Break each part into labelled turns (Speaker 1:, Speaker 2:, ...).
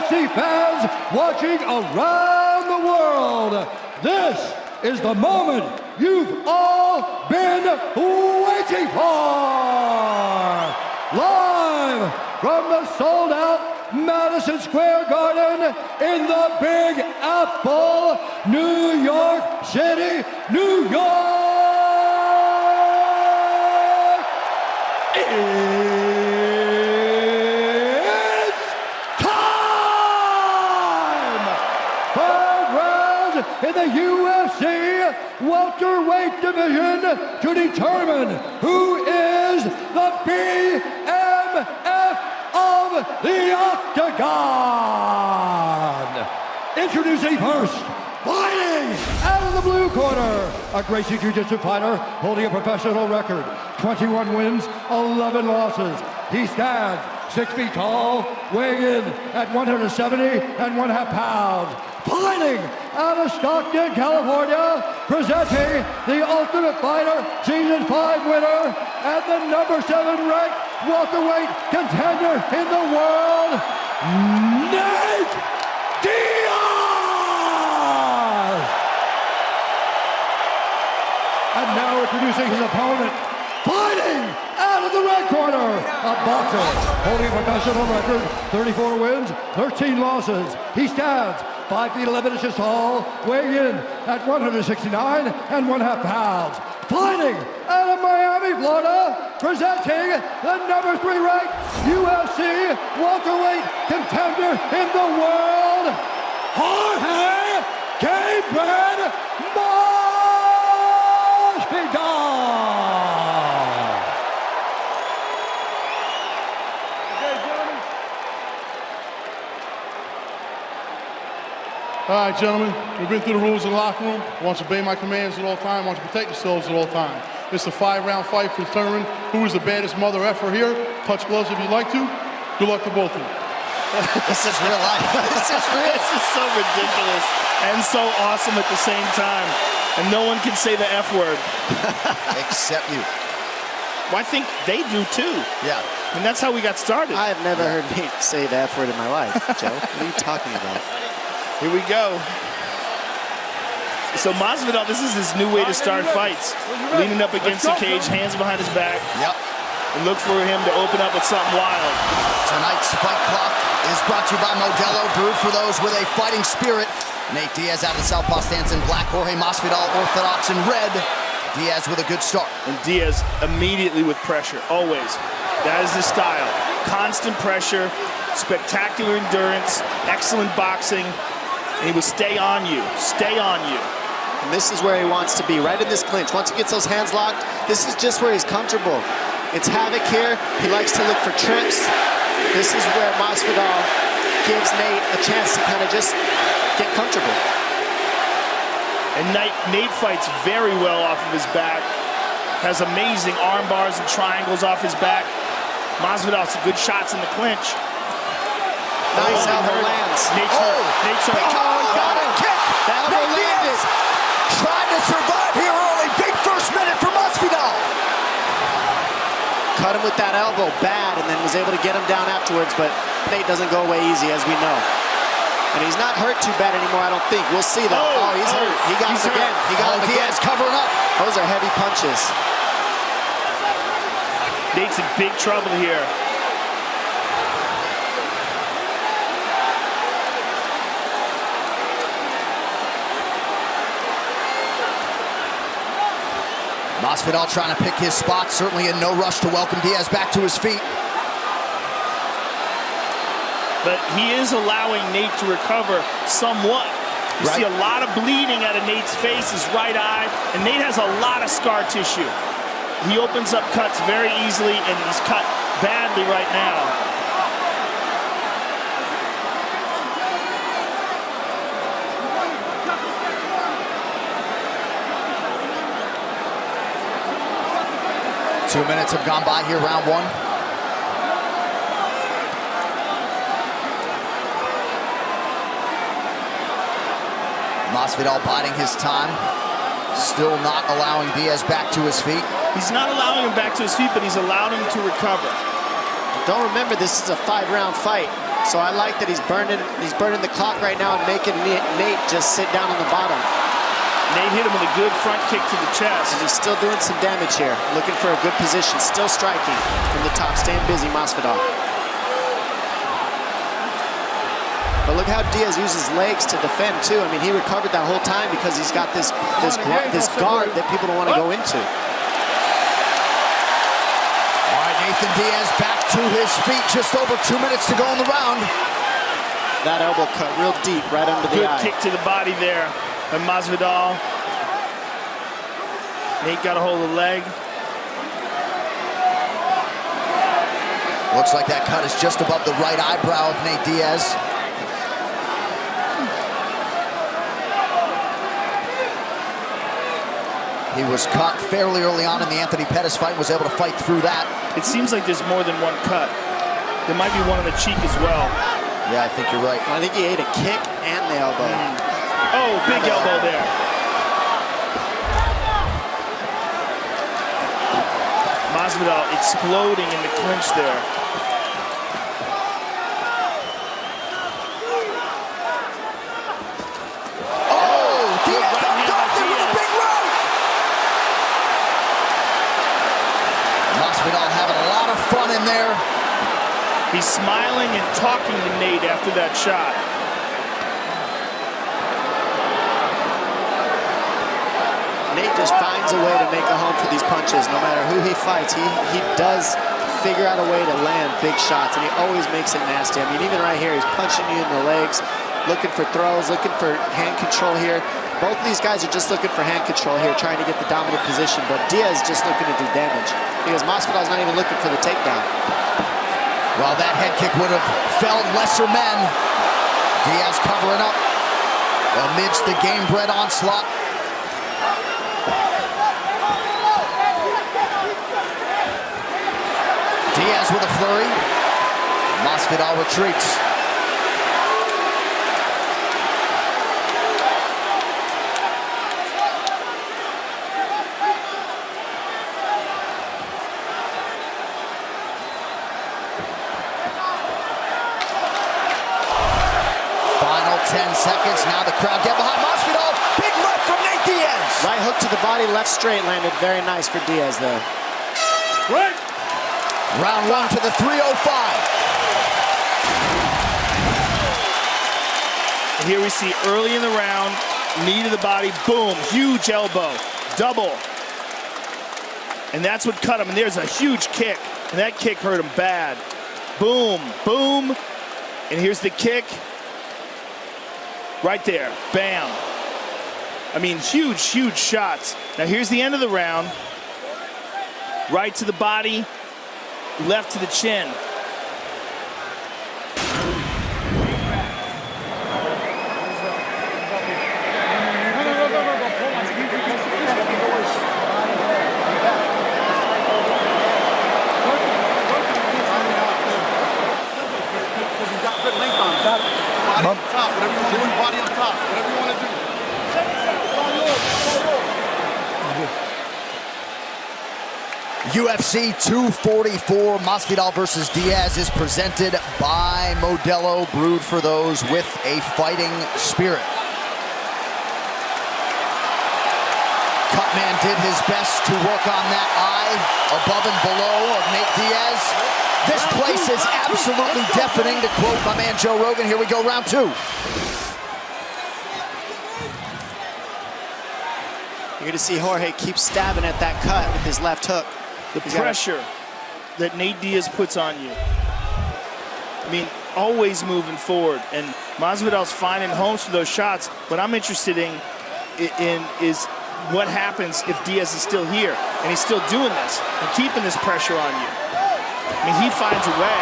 Speaker 1: UFC fans watching around the world, this is the moment you've all been waiting for! Live from the sold-out Madison Square Garden in the Big Apple, New York City, New York! In the UFC welterweight division to determine who is the BMF of the Octagon. Introducing first, fighting out of the blue corner, a Gracie Jiu-Jitsu fighter holding a professional record, 21 wins, 11 losses. He stands 6 feet tall, weighing in at 170.5 pounds. Fighting out of Stockton, California, presenting the Ultimate Fighter Season 5 winner and the number 7 ranked welterweight contender in the world, Nate Diaz! And now introducing his opponent, fighting out of the red corner, a boxer holding a professional record, 34 wins, 13 losses. He stands 5 feet 11 inches tall, weighing in at 169.5 pounds. Fighting out of Miami, Florida, presenting the number 3 ranked UFC welterweight contender in the world, Jorge Masvidal.
Speaker 2: All right, gentlemen, we've been through the rules in the locker room. I want you to obey my commands at all times. I want you to protect yourselves at all times. It's a 5-round fight for determining who is the baddest mother effer here. Touch gloves if you'd like to. Good luck to both of you.
Speaker 3: This is real life. This is real.
Speaker 4: This is so ridiculous and so awesome at the same time. And no one can say the F word.
Speaker 3: Except you.
Speaker 4: Well, I think they do too.
Speaker 3: Yeah.
Speaker 4: And that's how we got started.
Speaker 5: I have never heard Nate say the F word in my life, Joe. What are you talking about?
Speaker 4: Here we go. So Masvidal, this is his new way to start fights. Leaning up against the cage, hands behind his back.
Speaker 3: Yep.
Speaker 4: And look for him to open up with something wild.
Speaker 3: Tonight's Fight Clock is brought to you by Modelo, brewed for those with a fighting spirit. Nate Diaz out of the southpaw stance in black, Jorge Masvidal orthodox in red. Diaz with a good start.
Speaker 4: And Diaz immediately with pressure, always. That is his style. Constant pressure, spectacular endurance, excellent boxing. And he will stay on you, stay on you.
Speaker 5: And this is where he wants to be, right in this clinch. Once he gets those hands locked, this is just where he's comfortable. It's havoc here. He likes to look for trips. This is where Masvidal gives Nate a chance to kind of just get comfortable.
Speaker 4: And Nate fights very well off of his back. Has amazing arm bars and triangles off his back. Masvidal some good shots in the clinch.
Speaker 5: Nice elbow lands.
Speaker 4: Nate's hurt. Nate's hurt.
Speaker 3: Got it. Kick.
Speaker 5: The elbow landed.
Speaker 3: Trying to survive here early. Big first minute for Masvidal.
Speaker 5: Cut him with that elbow bad and then was able to get him down afterwards, but Nate doesn't go away easy, as we know. And he's not hurt too bad anymore, I don't think. We'll see, though. Oh, he's hurt. He got him again. He got him again.
Speaker 3: Diaz covering up.
Speaker 5: Those are heavy punches.
Speaker 4: Nate's in big trouble here.
Speaker 3: Masvidal trying to pick his spot, certainly in no rush to welcome Diaz back to his feet.
Speaker 4: But he is allowing Nate to recover somewhat. You see a lot of bleeding out of Nate's face, his right eye, and Nate has a lot of scar tissue. He opens up cuts very easily, and he's cut badly right now.
Speaker 3: 2 minutes have gone by here, round one. Masvidal biding his time, still not allowing Diaz back to his feet.
Speaker 4: He's not allowing him back to his feet, but he's allowed him to recover.
Speaker 5: Don't remember, this is a 5-round fight. So I like that he's burning the clock right now and making Nate just sit down on the bottom.
Speaker 4: Nate hit him with a good front kick to the chest.
Speaker 5: And he's still doing some damage here. Looking for a good position. Still striking from the top. Staying busy, Masvidal. But look how Diaz uses legs to defend, too. I mean, he recovered that whole time because he's got this guard that people don't want to go into.
Speaker 3: All right, Nathan Diaz back to his feet. Just over 2 minutes to go in the round.
Speaker 5: That elbow cut real deep right under the eye.
Speaker 4: Good kick to the body there by Masvidal. Nate got a hold of the leg.
Speaker 3: Looks like that cut is just above the right eyebrow of Nate Diaz. He was caught fairly early on in the Anthony Pettis fight, was able to fight through that.
Speaker 4: It seems like there's more than one cut. There might be one on the cheek as well.
Speaker 3: Yeah, I think you're right.
Speaker 5: I think he ate a kick and the elbow.
Speaker 4: Oh, big elbow there. Masvidal exploding in the clinch there.
Speaker 3: Masvidal having a lot of fun in there.
Speaker 4: He's smiling and talking to Nate after that shot.
Speaker 5: Nate just finds a way to make a home for these punches. No matter who he fights, he does figure out a way to land big shots, and he always makes it nasty. I mean, even right here, he's punching you in the legs, looking for throws, looking for hand control here. Both of these guys are just looking for hand control here, trying to get the dominant position, but Diaz just looking to do damage because Masvidal's not even looking for the takedown.
Speaker 3: Well, that head kick would have felled lesser men. Diaz covering up amidst the game-bred onslaught. Diaz with a flurry. Masvidal retreats. Final 10 seconds. Now the crowd get behind Masvidal. Big left from Nate Diaz.
Speaker 5: Right hook to the body, left straight landed. Very nice for Diaz there.
Speaker 2: Right.
Speaker 3: Round one to the 305.
Speaker 4: And here we see early in the round, knee to the body, boom, huge elbow, double. And that's what cut him. And there's a huge kick, and that kick hurt him bad. Boom, boom, and here's the kick. Right there, bam. I mean, huge, huge shots. Now here's the end of the round. Right to the body, left to the chin.
Speaker 2: Body on top, whatever you want to do, body on top, whatever you want to do.
Speaker 3: UFC 244, Masvidal versus Diaz is presented by Modelo, brewed for those with a fighting spirit. Cutman did his best to work on that eye above and below of Nate Diaz. This place is absolutely deafening, to quote my man Joe Rogan. Here we go, round two.
Speaker 5: You're going to see Jorge keep stabbing at that cut with his left hook.
Speaker 4: The pressure that Nate Diaz puts on you. I mean, always moving forward. And Masvidal's finding homes for those shots. What I'm interested in is what happens if Diaz is still here and he's still doing this and keeping this pressure on you. I mean, he finds a way.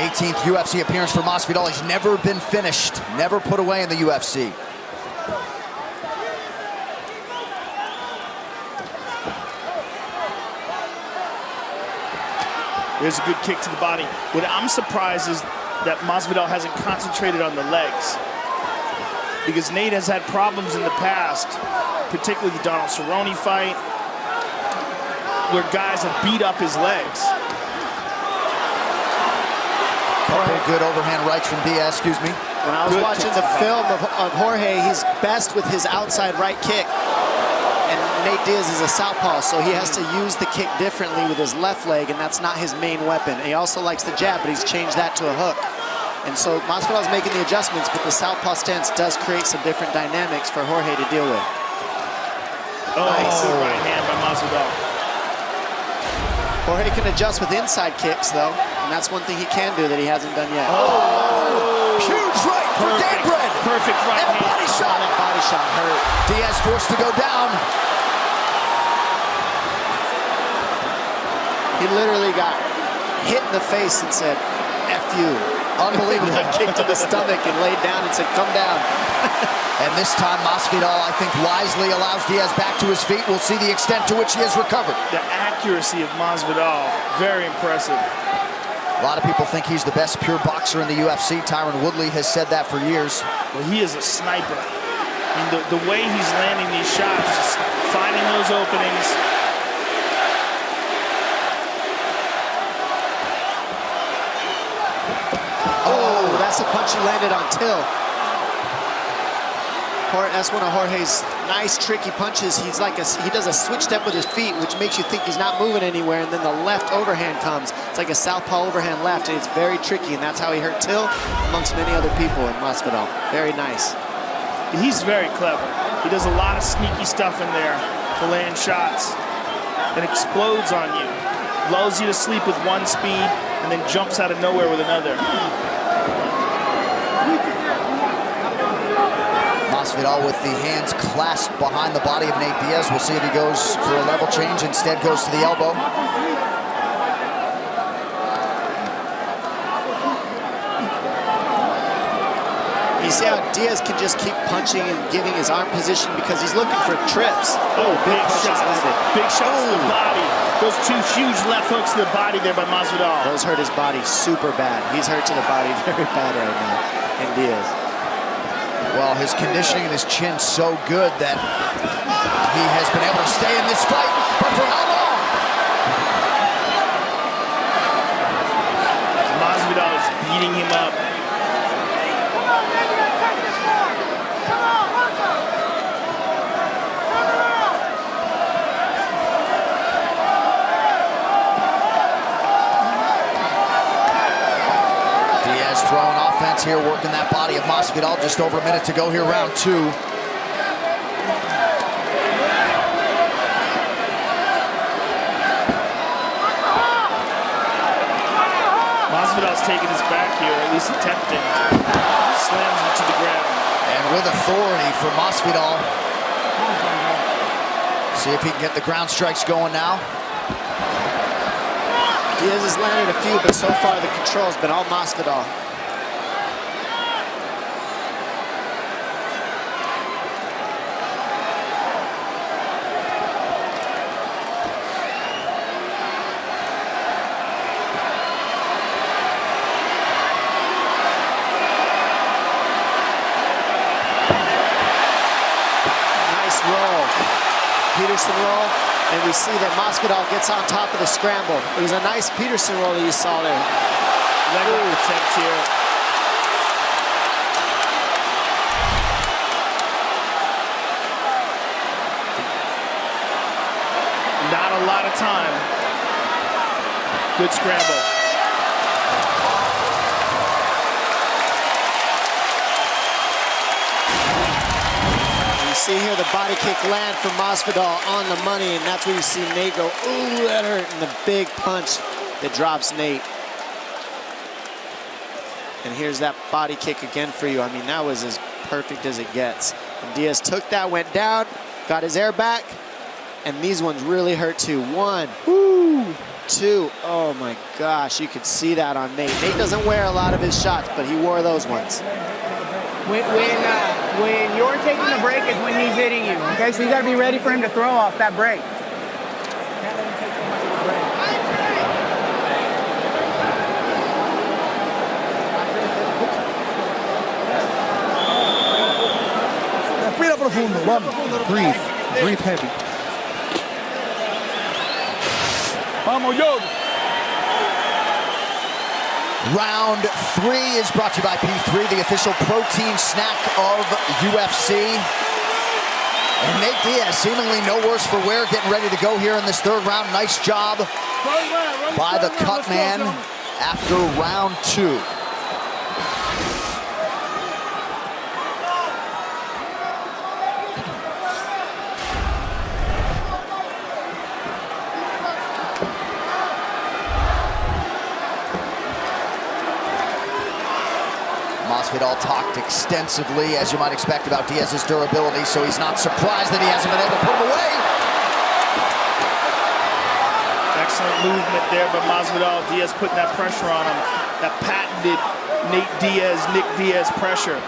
Speaker 3: 18th UFC appearance for Masvidal. He's never been finished, never put away in the UFC.
Speaker 4: There's a good kick to the body. What I'm surprised is that Masvidal hasn't concentrated on the legs, because Nate has had problems in the past, particularly the Donald Cerrone fight, where guys have beat up his legs.
Speaker 3: Couple good overhand rights from Diaz, excuse me.
Speaker 5: When I was watching the film of Jorge, he's best with his outside right kick. And Nate Diaz is a southpaw, so he has to use the kick differently with his left leg, and that's not his main weapon. He also likes the jab, but he's changed that to a hook. And so Masvidal's making the adjustments, but the southpaw stance does create some different dynamics for Jorge to deal with.
Speaker 4: Oh, nice. Right hand by Masvidal.
Speaker 5: Jorge can adjust with inside kicks, though, and that's one thing he can do that he hasn't done yet.
Speaker 3: Oh! Huge right for Gabriel.
Speaker 4: Perfect right
Speaker 3: and a body
Speaker 4: hand.
Speaker 3: shot.
Speaker 5: That body shot hurt.
Speaker 3: Diaz forced to go down.
Speaker 5: He literally got hit in the face and said, F you.
Speaker 3: Unbelievable.
Speaker 5: Kicked to the stomach and laid down and said, come down.
Speaker 3: And this time, Masvidal, I think, wisely allows Diaz back to his feet. We'll see the extent to which he has recovered.
Speaker 4: The accuracy of Masvidal, very impressive.
Speaker 3: A lot of people think he's the best pure boxer in the UFC. Tyron Woodley has said that for years.
Speaker 4: Well, he is a sniper. I mean, the way he's landing these shots, just finding those openings.
Speaker 5: Oh, that's the punch he landed on Till. That's one of Jorge's nice, tricky punches. He does a switch step with his feet, which makes you think he's not moving anywhere, and then the left overhand comes. It's like a southpaw overhand left, and it's very tricky, and that's how he hurt Till, amongst many other people in Masvidal. Very nice.
Speaker 4: He's very clever. He does a lot of sneaky stuff in there to land shots and explodes on you. Lulls you to sleep with one speed, and then jumps out of nowhere with another.
Speaker 3: Masvidal with the hands clasped behind the body of Nate Diaz. We'll see if he goes for a level change. Instead goes to the elbow.
Speaker 5: You see how Diaz can just keep punching and giving his arm position because he's looking for trips.
Speaker 4: Oh, big
Speaker 5: punches
Speaker 4: shots.
Speaker 5: landed.
Speaker 4: Big shots to the body. Those two huge left hooks to the body there by Masvidal.
Speaker 5: Those hurt his body super bad. He's hurt to the body very bad right now, and Diaz.
Speaker 3: Well, his conditioning and his chin so good that he has been able to stay in this fight, but for how long?
Speaker 4: Masvidal is beating him up.
Speaker 3: Diaz throwing offense here, working that body of Masvidal. Just over a minute to go here, round two.
Speaker 4: Masvidal's taking his back here, or at least attempting. Slams him to the ground.
Speaker 3: And with authority for Masvidal. See if he can get the ground strikes going now.
Speaker 5: Diaz has landed a few, but so far the control's been all Masvidal. Nice roll. Peterson roll. And we see that Masvidal gets on top of the scramble. It was a nice Peterson roll that you saw there.
Speaker 4: Leg lock attempt here. Not a lot of time. Good scramble.
Speaker 5: See here the body kick land from Masvidal on the money, and that's where you see Nate go, ooh, that hurt, and the big punch that drops Nate. And here's that body kick again for you. I mean, that was as perfect as it gets. And Diaz took that, went down, got his air back, and these ones really hurt too. One, two, oh my gosh, you could see that on Nate. Nate doesn't wear a lot of his shots, but he wore those ones.
Speaker 6: When you're taking the break is when he's hitting you, okay? So you got to be ready for him to throw off that break.
Speaker 1: Respira profundo, vamos. Breathe. Breathe heavy. Vamos, Jorge.
Speaker 3: Round 3 is brought to you by P3, the official protein snack of UFC. And Nate Diaz, seemingly no worse for wear, getting ready to go here in this 3rd round. Nice job by the cut man after round 2. Masvidal talked extensively, as you might expect, about Diaz's durability, so he's not surprised that he hasn't been able to put him away.
Speaker 4: Excellent movement there by Masvidal. Diaz putting that pressure on him. That patented Nick Diaz pressure.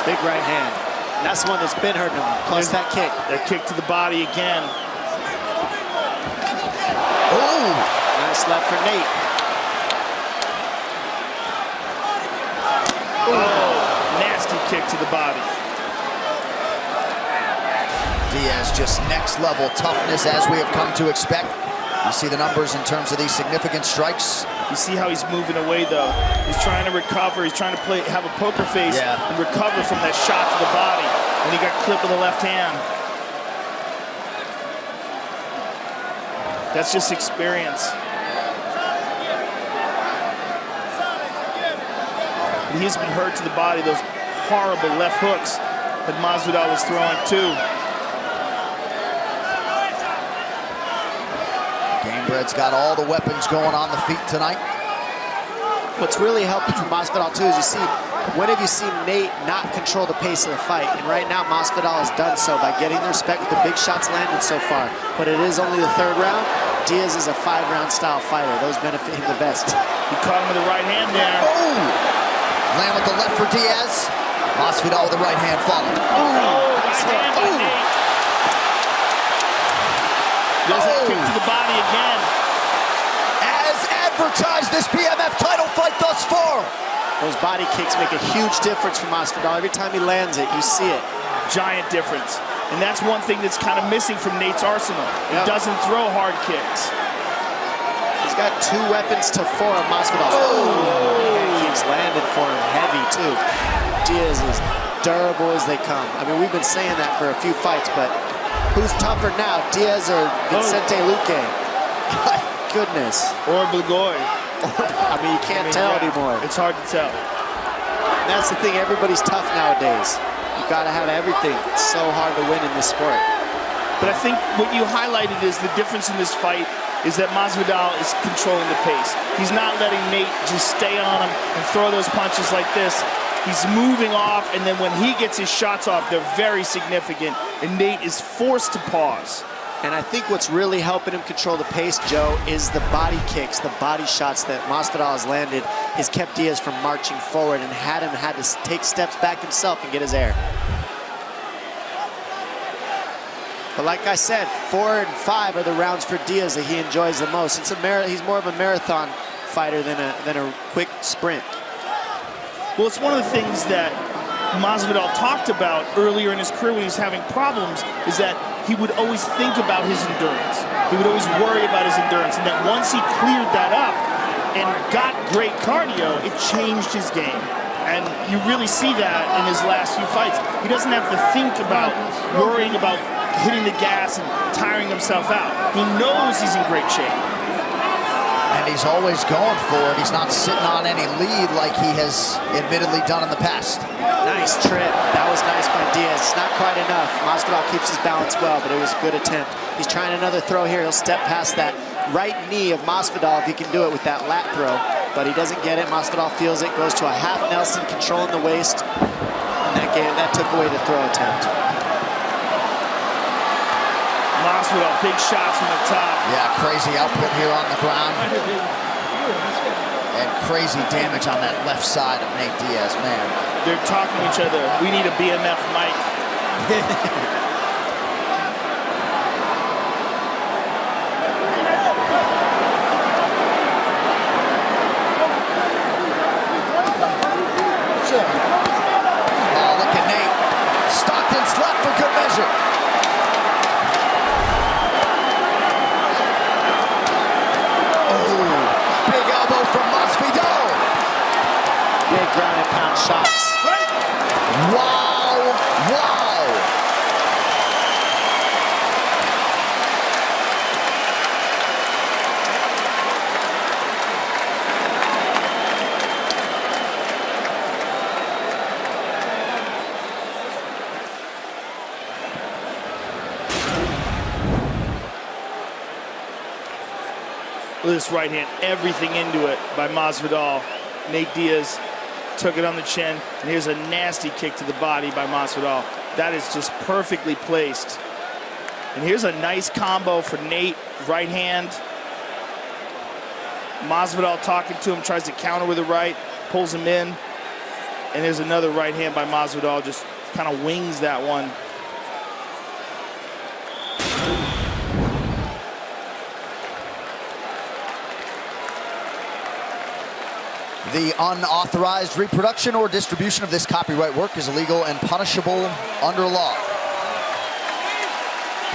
Speaker 5: Big right hand. And that's the one that's been hurting him, plus that kick.
Speaker 4: That kick to the body again.
Speaker 3: Oh!
Speaker 5: Nice left for Nate.
Speaker 4: Oh, nasty kick to the body.
Speaker 3: Diaz just next level toughness, as we have come to expect. You see the numbers in terms of these significant strikes.
Speaker 4: You see how he's moving away, though. He's trying to recover. He's trying to have a poker face and recover from that shot to the body. And he got clipped with the left hand. That's just experience. And he's been hurt to the body. Those horrible left hooks that Masvidal was throwing, too.
Speaker 3: Gamebred's got all the weapons going on the feet tonight.
Speaker 5: What's really helping for Masvidal too is you see, when have you seen Nate not control the pace of the fight? And right now Masvidal has done so by getting the respect with the big shots landed so far. But it is only the 3rd round. Diaz is a 5-round style fighter. Those benefit him the best.
Speaker 4: He caught him with the right hand there.
Speaker 3: Oh! Land with the left for Diaz. Masvidal with the right hand followed.
Speaker 4: Oh, right hand by Nate. There's that kick to the body again.
Speaker 3: As advertised, this BMF title fight thus far.
Speaker 5: Those body kicks make a huge difference for Masvidal. Every time he lands it, you see it.
Speaker 4: Giant difference. And that's one thing that's kind of missing from Nate's arsenal. He doesn't throw hard kicks.
Speaker 5: He's got 2 weapons to 4 of Masvidal. That keeps landing for him heavy, too. Diaz is durable as they come. I mean, we've been saying that for a few fights, but who's tougher now, Diaz or Vicente Luque? My goodness.
Speaker 4: Or Blagoy.
Speaker 5: I mean, you can't tell anymore.
Speaker 4: It's hard to tell.
Speaker 5: And that's the thing, everybody's tough nowadays. You gotta have everything. It's so hard to win in this sport.
Speaker 4: But I think what you highlighted is the difference in this fight is that Masvidal is controlling the pace. He's not letting Nate just stay on him and throw those punches like this. He's moving off, and then when he gets his shots off, they're very significant, and Nate is forced to pause.
Speaker 5: And I think what's really helping him control the pace, Joe, is the body kicks, the body shots that Masvidal has landed has kept Diaz from marching forward and had to take steps back himself and get his air. But like I said, 4 and 5 are the rounds for Diaz that he enjoys the most. He's more of a marathon fighter than a quick sprint.
Speaker 4: Well, it's one of the things that Masvidal talked about earlier in his career when he was having problems, is that he would always think about his endurance. He would always worry about his endurance, and that once he cleared that up and got great cardio, it changed his game. And you really see that in his last few fights. He doesn't have to think about worrying about hitting the gas and tiring himself out. He knows he's in great shape.
Speaker 3: And he's always going for it. He's not sitting on any lead like he has admittedly done in the past.
Speaker 5: Nice trip. That was nice by Diaz. It's not quite enough. Masvidal keeps his balance well, but it was a good attempt. He's trying another throw here. He'll step past that right knee of Masvidal if he can do it with that lat throw. But he doesn't get it. Masvidal feels it. Goes to a half Nelson, controlling the waist. And that took away the throw attempt.
Speaker 4: Masvidal, big shots from the top.
Speaker 3: Yeah, crazy output here on the ground. And crazy damage on that left side of Nate Diaz, man.
Speaker 4: They're talking to each other. We need a BMF mic.
Speaker 5: on shots.
Speaker 3: Wow, wow.
Speaker 4: With this right hand, everything into it by Masvidal. Nate Diaz took it on the chin, and here's a nasty kick to the body by Masvidal. That is just perfectly placed. And here's a nice combo for Nate, right hand. Masvidal talking to him, tries to counter with the right, pulls him in. And there's another right hand by Masvidal, just kind of wings that one.
Speaker 3: The unauthorized reproduction or distribution of this copyright work is illegal and punishable under law.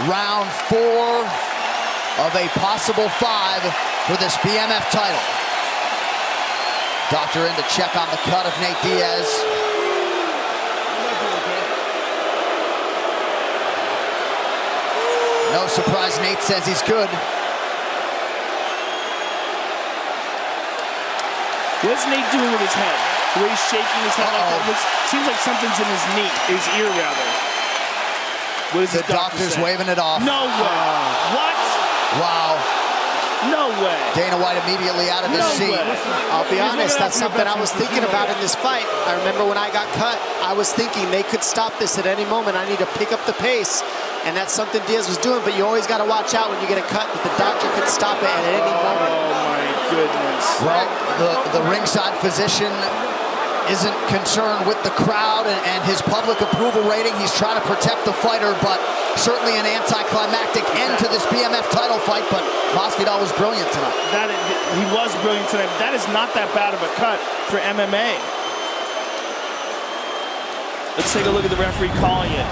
Speaker 3: Round 4 of a possible 5 for this BMF title. Doctor in to check on the cut of Nate Diaz. No surprise, Nate says he's good.
Speaker 4: What's Nate doing with his head? The way he's shaking his head like that. Seems like something's in his knee, his ear rather. What is
Speaker 3: the doctor's waving it off.
Speaker 4: No way. What?
Speaker 3: Wow.
Speaker 4: No way.
Speaker 3: Dana White immediately out of his seat.
Speaker 5: I'll be honest, that's something I was thinking about in this fight. I remember when I got cut, I was thinking they could stop this at any moment. I need to pick up the pace. And that's something Diaz was doing, but you always got to watch out when you get a cut that the doctor could stop it at any moment.
Speaker 4: Oh my goodness.
Speaker 3: Well, the ringside physician isn't concerned with the crowd and his public approval rating. He's trying to protect the fighter, but certainly an anticlimactic end to this BMF title fight, but Masvidal was brilliant tonight.
Speaker 4: He was brilliant tonight. That is not that bad of a cut for MMA. Let's take a look at the referee calling it.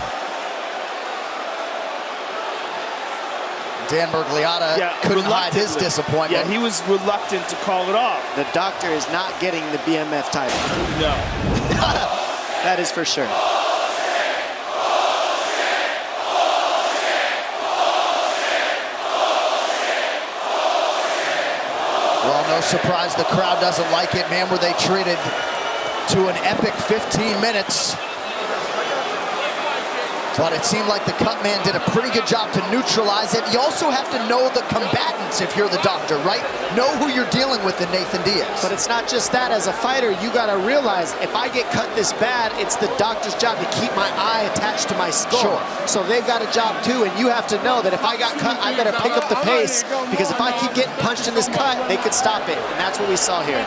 Speaker 3: Dan Bergliata couldn't hide his disappointment.
Speaker 4: Yeah, he was reluctant to call it off.
Speaker 5: The doctor is not getting the BMF title.
Speaker 4: No.
Speaker 5: That is for sure.
Speaker 3: Well, no surprise the crowd doesn't like it. Man, were they treated to an epic 15 minutes. But it seemed like the cut man did a pretty good job to neutralize it. You also have to know the combatants if you're the doctor, right? Know who you're dealing with in Nathan Diaz.
Speaker 5: But it's not just that. As a fighter, you got to realize if I get cut this bad, it's the doctor's job to keep my eye attached to my skull.
Speaker 3: Sure.
Speaker 5: So they've got a job too, and you have to know that if I got cut, I better pick up the pace, because if I keep getting punched in this cut, they could stop it. And that's what we saw here.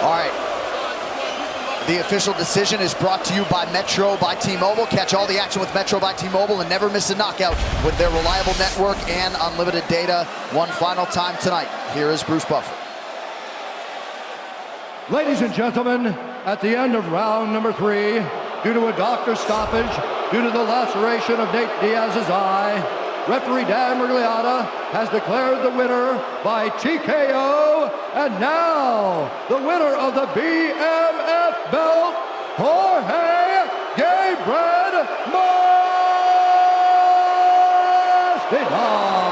Speaker 3: All right. The official decision is brought to you by Metro by T-Mobile. Catch all the action with Metro by T-Mobile and never miss a knockout with their reliable network and unlimited data. One final time tonight. Here is Bruce Buffer.
Speaker 1: Ladies and gentlemen, at the end of round number 3, due to a doctor's stoppage, due to the laceration of Nate Diaz's eye, referee Dan Bergliata has declared the winner by TKO, and now the winner of the BMF belt, Jorge Masvidal.